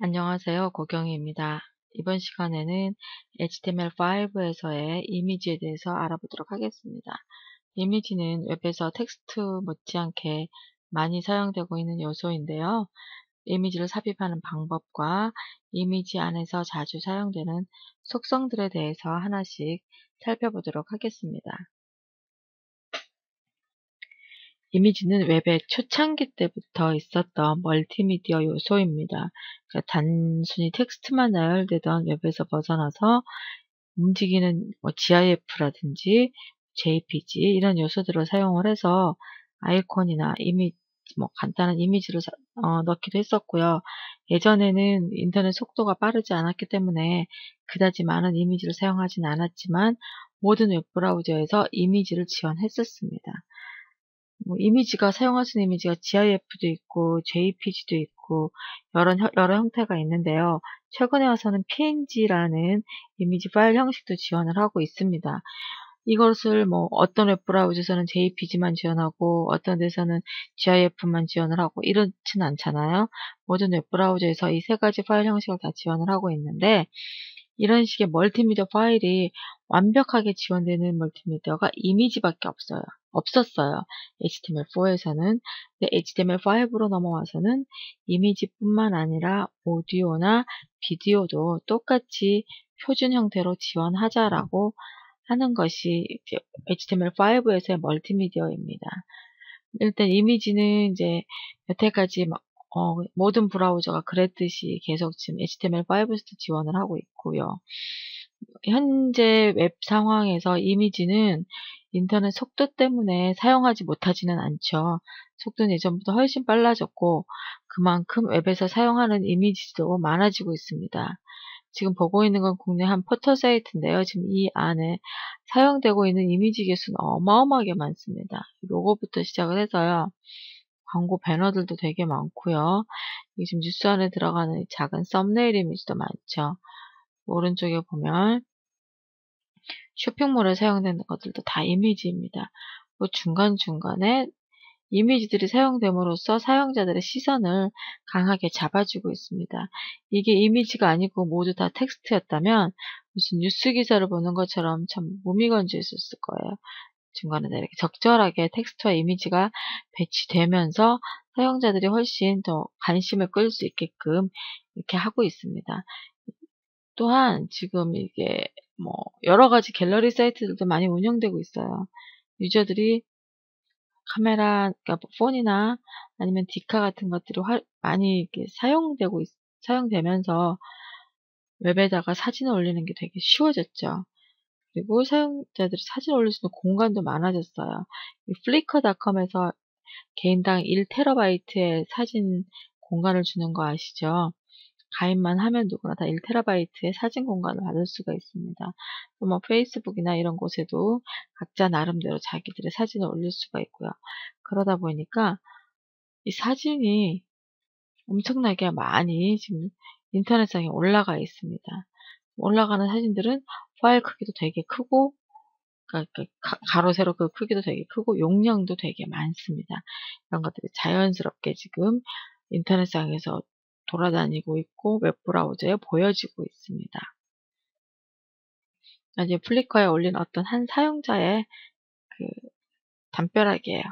안녕하세요. 고경희입니다. 이번 시간에는 HTML5에서의 이미지에 대해서 알아보도록 하겠습니다. 이미지는 웹에서 텍스트 못지않게 많이 사용되고 있는 요소인데요. 이미지를 삽입하는 방법과 이미지 안에서 자주 사용되는 속성들에 대해서 하나씩 살펴보도록 하겠습니다. 이미지는 웹의 초창기 때부터 있었던 멀티미디어 요소입니다. 그러니까 단순히 텍스트만 나열되던 웹에서 벗어나서 움직이는 GIF라든지 JPG 이런 요소들을 사용을 해서 아이콘이나 간단한 이미지를 넣기도 했었고요. 예전에는 인터넷 속도가 빠르지 않았기 때문에 그다지 많은 이미지를 사용하진 않았지만 모든 웹브라우저에서 이미지를 지원했었습니다. 이미지가 사용할 수 있는 이미지가 GIF도 있고 JPG도 있고 여러 형태가 있는데요. 최근에 와서는 PNG라는 이미지 파일 형식도 지원을 하고 있습니다. 이것을 어떤 웹브라우저에서는 JPG만 지원하고 어떤 데서는 GIF만 지원을 하고 이렇진 않잖아요. 모든 웹브라우저에서 이 세 가지 파일 형식을 다 지원을 하고 있는데, 이런 식의 멀티미디어 파일이 완벽하게 지원되는 멀티미디어가 이미지밖에 없었어요. HTML4에서는. 근데 HTML5로 넘어와서는 이미지뿐만 아니라 오디오나 비디오도 똑같이 표준 형태로 지원하자라고 하는 것이 이제 HTML5에서의 멀티미디어입니다. 일단 이미지는 이제 여태까지 모든 브라우저가 그랬듯이 계속 지금 HTML5에서도 지원을 하고 있고요. 현재 웹 상황에서 이미지는 인터넷 속도 때문에 사용하지 못하지는 않죠. 속도는 예전보다 훨씬 빨라졌고 그만큼 웹에서 사용하는 이미지도 많아지고 있습니다. 지금 보고 있는 건 국내 한 포털 사이트인데요. 지금 이 안에 사용되고 있는 이미지 개수는 어마어마하게 많습니다. 로고부터 시작을 해서요. 광고 배너들도 되게 많고요. 이게 지금 뉴스 안에 들어가는 작은 썸네일 이미지도 많죠. 오른쪽에 보면 쇼핑몰에 사용되는 것들도 다 이미지입니다. 중간중간에 이미지들이 사용됨으로써 사용자들의 시선을 강하게 잡아주고 있습니다. 이게 이미지가 아니고 모두 다 텍스트였다면 무슨 뉴스 기사를 보는 것처럼 참 무미건조했을 거예요. 중간에 이렇게 적절하게 텍스트와 이미지가 배치되면서 사용자들이 훨씬 더 관심을 끌 수 있게끔 이렇게 하고 있습니다. 또한 지금 이게 여러 가지 갤러리 사이트들도 많이 운영되고 있어요. 유저들이 그러니까 폰이나 아니면 디카 같은 것들이 많이 이렇게 사용되면서 웹에다가 사진을 올리는 게 되게 쉬워졌죠. 그리고 사용자들이 사진을 올릴 수 있는 공간도 많아졌어요. 이 flickr.com에서 개인당 1TB의 사진 공간을 주는 거 아시죠? 가입만 하면 누구나 다 1TB의 사진 공간을 받을 수가 있습니다. 또 페이스북이나 이런 곳에도 각자 나름대로 자기들의 사진을 올릴 수가 있고요. 그러다 보니까 이 사진이 엄청나게 많이 지금 인터넷상에 올라가 있습니다. 올라가는 사진들은 파일 크기도 되게 크고, 그러니까 가로 세로 그 크기도 되게 크고 용량도 되게 많습니다. 이런 것들이 자연스럽게 지금 인터넷상에서 돌아다니고 있고 웹브라우저에 보여지고 있습니다. 이제 플리커에 올린 어떤 한 사용자의 그 담벼락이에요.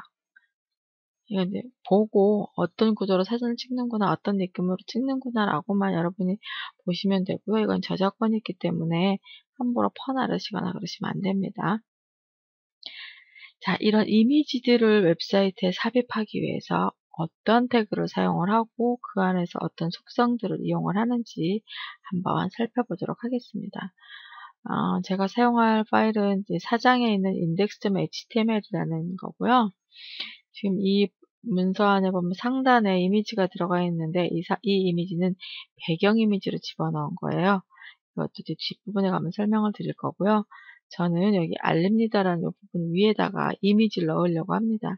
이거 이제 보고 어떤 구도로 사진을 찍는구나, 어떤 느낌으로 찍는구나라고만 여러분이 보시면 되고요. 이건 저작권이 있기 때문에 함부로 퍼나르시거나 그러시면 안 됩니다. 자, 이런 이미지들을 웹사이트에 삽입하기 위해서 어떤 태그를 사용을 하고 그 안에서 어떤 속성들을 이용을 하는지 한번 살펴보도록 하겠습니다. 제가 사용할 파일은 이제 사장에 있는 index.html이라는 거고요. 지금 이 문서 안에 보면 상단에 이미지가 들어가 있는데 이 이미지는 배경 이미지로 집어넣은 거예요. 이것도 이제 뒷부분에 가면 설명을 드릴 거고요. 저는 여기 알립니다라는 이 부분 위에다가 이미지를 넣으려고 합니다.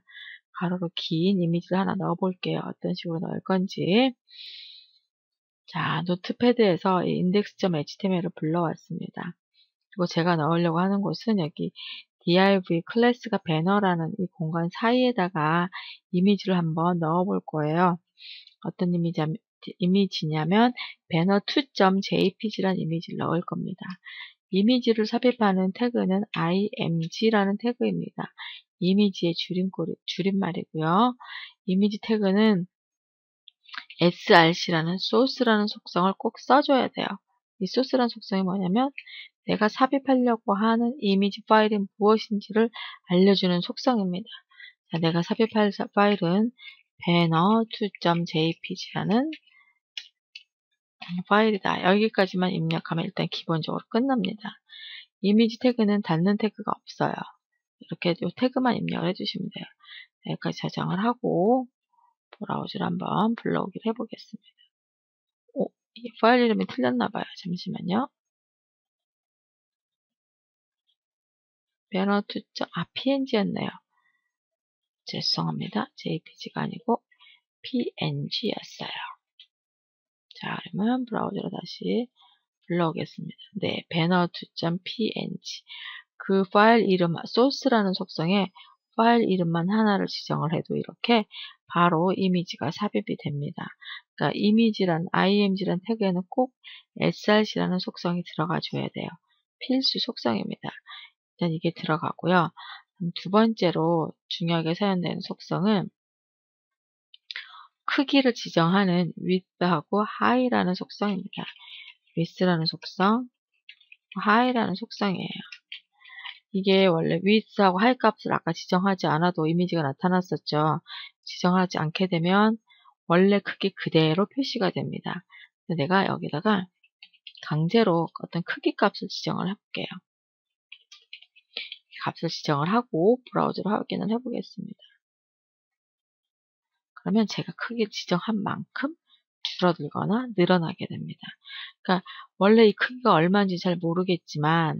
가로로 긴 이미지를 하나 넣어 볼게요. 어떤 식으로 넣을 건지. 자, 노트패드에서 이 index.html을 불러왔습니다. 그리고 제가 넣으려고 하는 곳은 여기 div 클래스가 배너라는 이 공간 사이에다가 이미지를 한번 넣어 볼 거예요. 어떤 이미지냐면 banner2.jpg라는 이미지를 넣을 겁니다. 이미지를 삽입하는 태그는 img라는 태그입니다. 이미지의 줄임말이고요. 이미지 태그는 src라는 소스라는 속성을 꼭 써줘야 돼요. 이 소스라는 속성이 뭐냐면 내가 삽입하려고 하는 이미지 파일이 무엇인지를 알려주는 속성입니다. 자, 내가 삽입할 파일은 banner2.jpg라는 파일이다. 여기까지만 입력하면 일단 기본적으로 끝납니다. 이미지 태그는 닫는 태그가 없어요. 이렇게 이 태그만 입력을 해주시면 돼요. 여기까지 저장을 하고 브라우저를 한번 불러오기를 해보겠습니다. 오, 이 파일 이름이 틀렸나봐요. 잠시만요. banner2. png였네요. 죄송합니다. jpg가 아니고 png였어요. 자, 그러면 브라우저로 다시 불러오겠습니다. 네, banner2.png. 그 파일 이름, 소스라는 속성에 파일 이름만 하나를 지정을 해도 이렇게 바로 이미지가 삽입이 됩니다. 그러니까 img란 태그에는 꼭 src라는 속성이 들어가 줘야 돼요. 필수 속성입니다. 일단 이게 들어가고요. 두 번째로 중요하게 사용되는 속성은 크기를 지정하는 width하고 high라는 속성입니다. width라는 속성, high라는 속성이에요. 이게 원래 width하고 high 값을 아까 지정하지 않아도 이미지가 나타났었죠. 지정하지 않게 되면 원래 크기 그대로 표시가 됩니다. 내가 여기다가 강제로 어떤 크기 값을 지정을 해볼게요. 값을 지정을 하고 브라우저로 확인을 해보겠습니다. 그러면 제가 크기를 지정한 만큼 줄어들거나 늘어나게 됩니다. 그러니까 원래 이 크기가 얼마인지 잘 모르겠지만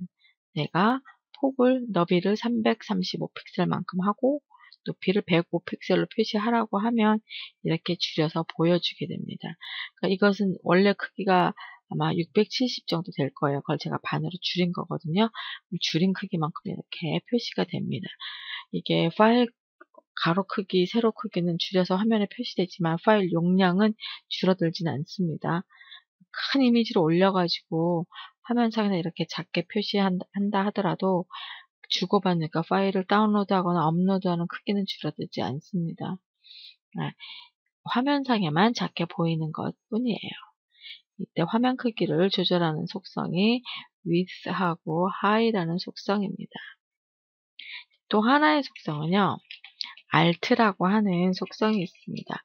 내가 폭을 너비를 335픽셀만큼 하고 높이를 105픽셀로 표시하라고 하면 이렇게 줄여서 보여주게 됩니다. 그러니까 이것은 원래 크기가 아마 670 정도 될 거예요. 그걸 제가 반으로 줄인 거거든요. 줄인 크기만큼 이렇게 표시가 됩니다. 이게 파일 가로 크기, 세로 크기는 줄여서 화면에 표시되지만 파일 용량은 줄어들진 않습니다. 큰 이미지를 올려가지고 화면상에 이렇게 작게 표시한다 하더라도 주고받으니까 파일을 다운로드하거나 업로드하는 크기는 줄어들지 않습니다. 화면상에만 작게 보이는 것 뿐이에요. 이때 화면 크기를 조절하는 속성이 width하고 high라는 속성입니다. 또 하나의 속성은요. alt라고 하는 속성이 있습니다.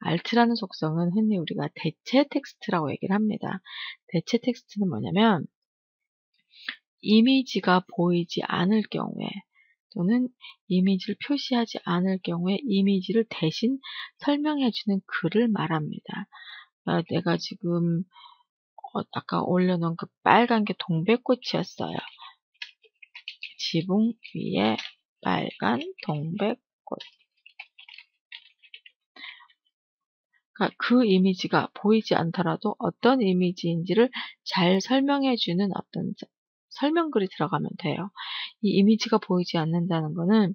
alt라는 속성은 흔히 우리가 대체 텍스트라고 얘기를 합니다. 대체 텍스트는 뭐냐면 이미지가 보이지 않을 경우에 또는 이미지를 표시하지 않을 경우에 이미지를 대신 설명해주는 글을 말합니다. 내가 지금 아까 올려놓은 그 빨간 게 동백꽃이었어요. 지붕 위에 빨간 동백꽃. 그러니까 그 이미지가 보이지 않더라도 어떤 이미지인지를 잘 설명해주는 어떤 설명글이 들어가면 돼요. 이 이미지가 보이지 않는다는 거는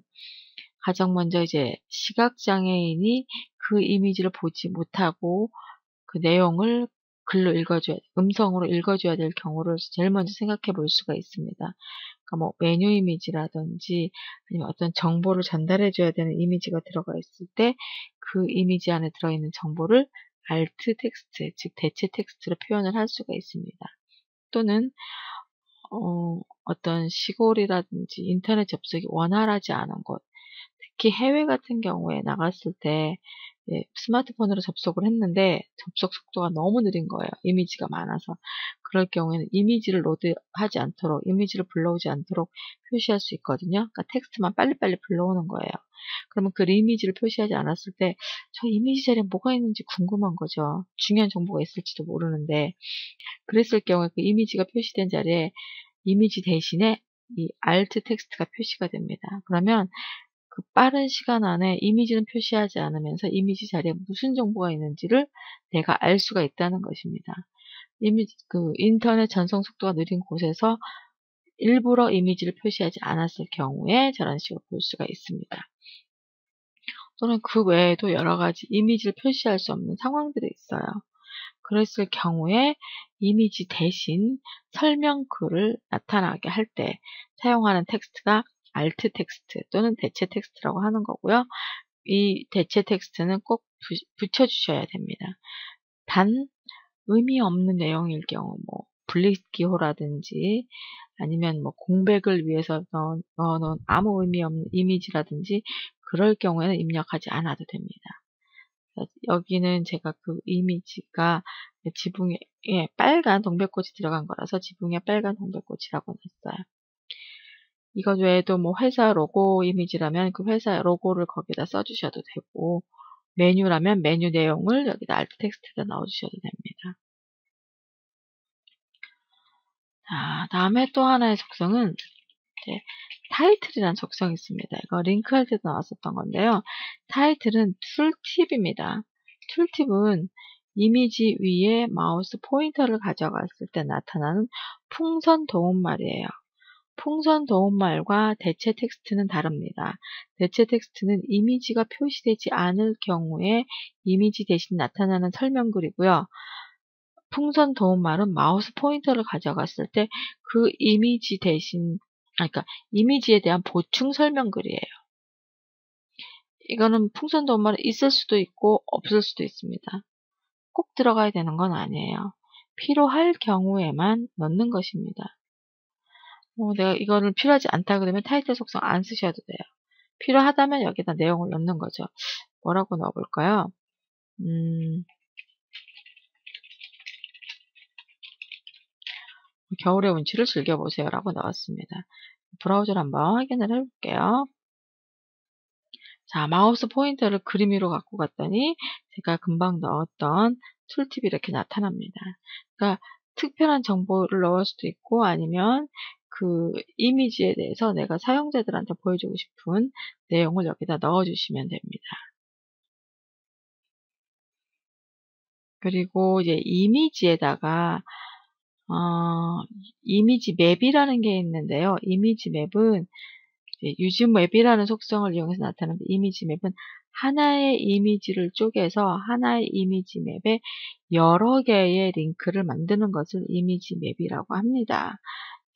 가장 먼저 이제 시각장애인이 그 이미지를 보지 못하고 그 내용을 글로 읽어줘야, 음성으로 읽어줘야 될 경우를 제일 먼저 생각해 볼 수가 있습니다. 그러니까 뭐 메뉴 이미지라든지 아니면 어떤 정보를 전달해 줘야 되는 이미지가 들어가 있을 때 그 이미지 안에 들어있는 정보를 alt 텍스트, 즉 대체 텍스트로 표현을 할 수가 있습니다. 또는 어떤 시골이라든지 인터넷 접속이 원활하지 않은 곳, 특히 해외 같은 경우에 나갔을 때 스마트폰으로 접속을 했는데 접속 속도가 너무 느린 거예요. 이미지가 많아서. 그럴 경우에는 이미지를 로드하지 않도록, 이미지를 불러오지 않도록 표시할 수 있거든요. 그러니까 텍스트만 빨리빨리 불러오는 거예요. 그러면 그 이미지를 표시하지 않았을 때 저 이미지 자리에 뭐가 있는지 궁금한 거죠. 중요한 정보가 있을지도 모르는데 그랬을 경우에 그 이미지가 표시된 자리에 이미지 대신에 이 alt 텍스트가 표시가 됩니다. 그러면 그 빠른 시간 안에 이미지는 표시하지 않으면서 이미지 자리에 무슨 정보가 있는지를 내가 알 수가 있다는 것입니다. 인터넷 전송 속도가 느린 곳에서 일부러 이미지를 표시하지 않았을 경우에 저런 식으로 볼 수가 있습니다. 또는 그 외에도 여러 가지 이미지를 표시할 수 없는 상황들이 있어요. 그랬을 경우에 이미지 대신 설명글을 나타나게 할 때 사용하는 텍스트가 alt 텍스트 또는 대체 텍스트라고 하는 거고요. 이 대체 텍스트는 꼭 붙여주셔야 됩니다. 단 의미 없는 내용일 경우 분리기호라든지 아니면 공백을 위해서 넣어놓은 아무 의미 없는 이미지라든지 그럴 경우에는 입력하지 않아도 됩니다. 여기는 제가 그 이미지가 지붕에 빨간 동백꽃이 들어간 거라서 지붕에 빨간 동백꽃이라고 놨어요. 이것 외에도 회사 로고 이미지라면 그 회사 로고를 거기다 써주셔도 되고, 메뉴라면 메뉴 내용을 여기다 alt 텍스트에다 넣어주셔도 됩니다. 자, 다음에 또 하나의 속성은 타이틀이라는 속성이 있습니다. 이거 링크할 때도 나왔었던 건데요. 타이틀은 툴팁입니다. 툴팁은 이미지 위에 마우스 포인터를 가져갔을 때 나타나는 풍선 도움말이에요. 풍선 도움말과 대체 텍스트는 다릅니다. 대체 텍스트는 이미지가 표시되지 않을 경우에 이미지 대신 나타나는 설명글이고요. 풍선 도움말은 마우스 포인터를 가져갔을 때 그 이미지 대신, 그러니까 이미지에 대한 보충 설명글이에요. 이거는 풍선 도움말은 있을 수도 있고 없을 수도 있습니다. 꼭 들어가야 되는 건 아니에요. 필요할 경우에만 넣는 것입니다. 내가 이거를 필요하지 않다 그러면 타이틀 속성 안 쓰셔도 돼요. 필요하다면 여기다 내용을 넣는 거죠. 뭐라고 넣어볼까요? 겨울의 운치를 즐겨보세요 라고 넣었습니다. 브라우저를 한번 확인을 해볼게요. 자, 마우스 포인터를 그림 위로 갖고 갔더니 제가 금방 넣었던 툴팁이 이렇게 나타납니다. 그러니까 특별한 정보를 넣을 수도 있고 아니면 그 이미지에 대해서 내가 사용자들한테 보여주고 싶은 내용을 여기다 넣어주시면 됩니다. 그리고 이제 이미지에다가 이미지 맵이라는 게 있는데요. 이미지 맵은 유즈 맵이라는 속성을 이용해서 나타나는데, 이미지 맵은 하나의 이미지를 쪼개서 하나의 이미지 맵에 여러 개의 링크를 만드는 것을 이미지 맵이라고 합니다.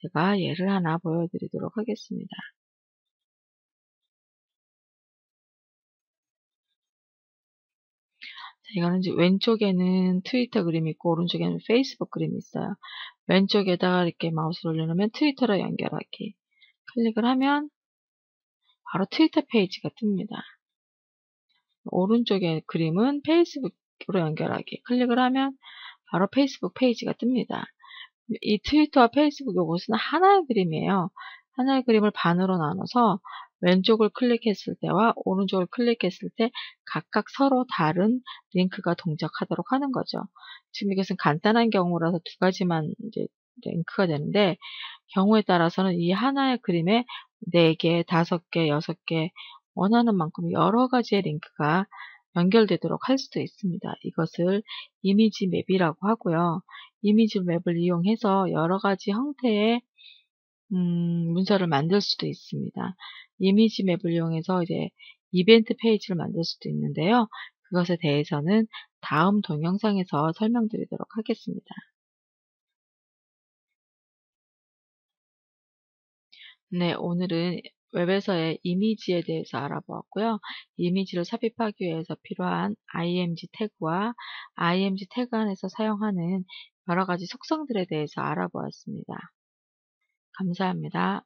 제가 예를 하나 보여드리도록 하겠습니다. 이거는 이제 왼쪽에는 트위터 그림이 있고 오른쪽에는 페이스북 그림이 있어요. 왼쪽에다가 이렇게 마우스를 올려놓으면 트위터로 연결하기. 클릭을 하면 바로 트위터 페이지가 뜹니다. 오른쪽의 그림은 페이스북으로 연결하기. 클릭을 하면 바로 페이스북 페이지가 뜹니다. 이 트위터와 페이스북 요것은 하나의 그림이에요. 하나의 그림을 반으로 나눠서 왼쪽을 클릭했을 때와 오른쪽을 클릭했을 때 각각 서로 다른 링크가 동작하도록 하는 거죠. 지금 이것은 간단한 경우라서 두 가지만 이제 링크가 되는데, 경우에 따라서는 이 하나의 그림에 4개, 5개, 6개 원하는 만큼 여러 가지의 링크가 연결되도록 할 수도 있습니다. 이것을 이미지 맵이라고 하고요. 이미지 맵을 이용해서 여러 가지 형태의 문서를 만들 수도 있습니다. 이미지 맵을 이용해서 이제 이벤트 페이지를 만들 수도 있는데요. 그것에 대해서는 다음 동영상에서 설명드리도록 하겠습니다. 네, 오늘은 웹에서의 이미지에 대해서 알아보았고요. 이미지를 삽입하기 위해서 필요한 img 태그와 img 태그 안에서 사용하는 여러 가지 속성들에 대해서 알아보았습니다. 감사합니다.